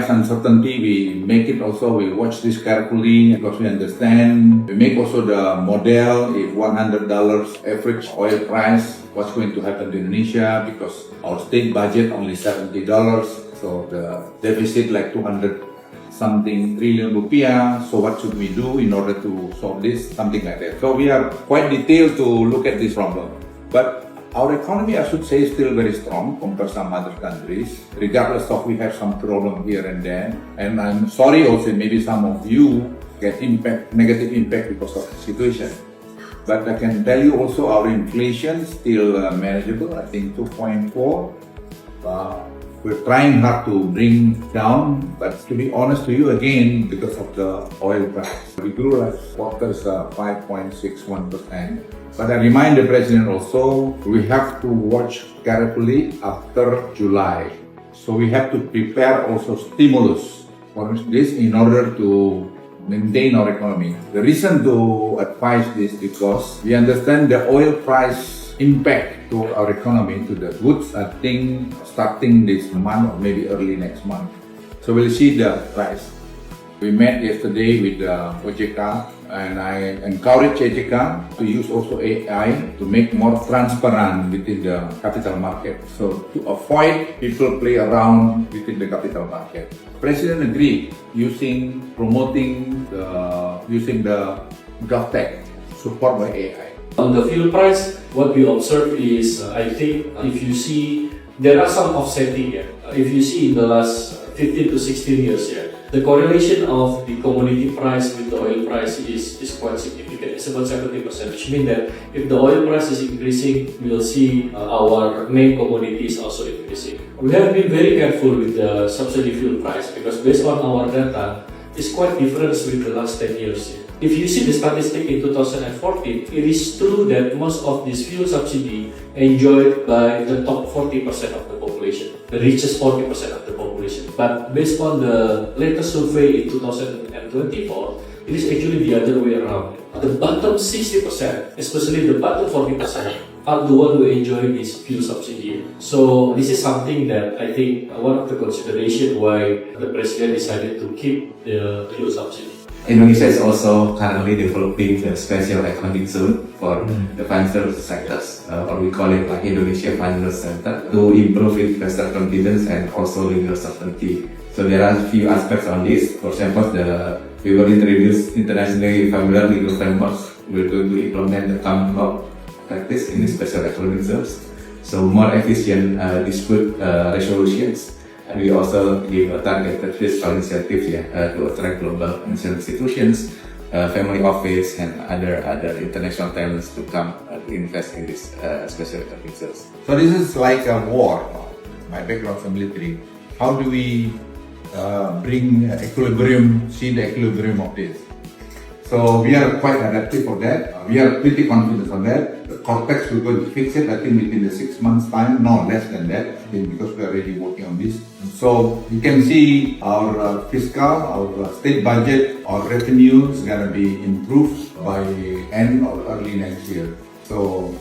price uncertainty, we watch this carefully because we understand. We make also the model if $100 average oil price, what's going to happen to Indonesia because our state budget only $70. So the deficit like 200 something trillion rupiah. So what should we do in order to solve this? Something like that. So we are quite detailed to look at this problem. But our economy, I should say, is still very strong compared to some other countries, regardless of we have some problem here and there. And I'm sorry also, maybe some of you get negative impact because of the situation. But I can tell you also our inflation still manageable, I think 2.4. We're trying hard to bring down, but to be honest to you again, because of the oil price, we grew last quarter's 5.61%. But I remind the president also, we have to watch carefully after July. So we have to prepare also stimulus for this in order to maintain our economy. The reason to advise this because we understand the oil price impact to our economy, to the goods, I think starting this month or maybe early next month. So we'll see the price. We met yesterday with OJK and I encourage OJK to use also AI to make more transparent within the capital market. So to avoid people play around within the capital market. President agreed promoting the GovTech support by AI. On the fuel price, what we observe is, I think if you see, there are some offsetting here. If you see in the last 15 to 16 years here, the correlation of the commodity price with the oil price is quite significant. It's about 70%, which means that if the oil price is increasing, we will see our main commodities also increasing. We have been very careful with the subsidy fuel price because based on our data, it's quite different with the last 10 years here. If you see the statistic in 2014, it is true that most of this fuel subsidy enjoyed by the top 40% of the population, the richest 40% of the population. But based on the latest survey in 2024, it is actually the other way around. The bottom 60%, especially the bottom 40%, are the one who enjoy this fuel subsidy. So this is something that I think one of the consideration why the president decided to keep the fuel subsidy. Indonesia is also currently developing the special economic zone for the financial sectors, or we call it like Indonesia Financial Center, to improve investor confidence and also legal certainty. So there are a few aspects on this. For example, we will introduce internationally familiar legal frameworks. We're going to implement the common law practice in the special economic zones. So more efficient dispute resolutions. And we also give a targeted fiscal incentive to attract global financial institutions, family office, and other international talents to come to invest in this special economic zones. So this is like a war. My background is military. How do we bring see the equilibrium of this? So we are quite adaptive for that. We are pretty confident on that. The context we're going to fix it, I think within the 6 months time, no less than that, because we are already working on this. So you can see our fiscal, our state budget, our revenue is going to be improved by end or early next year. So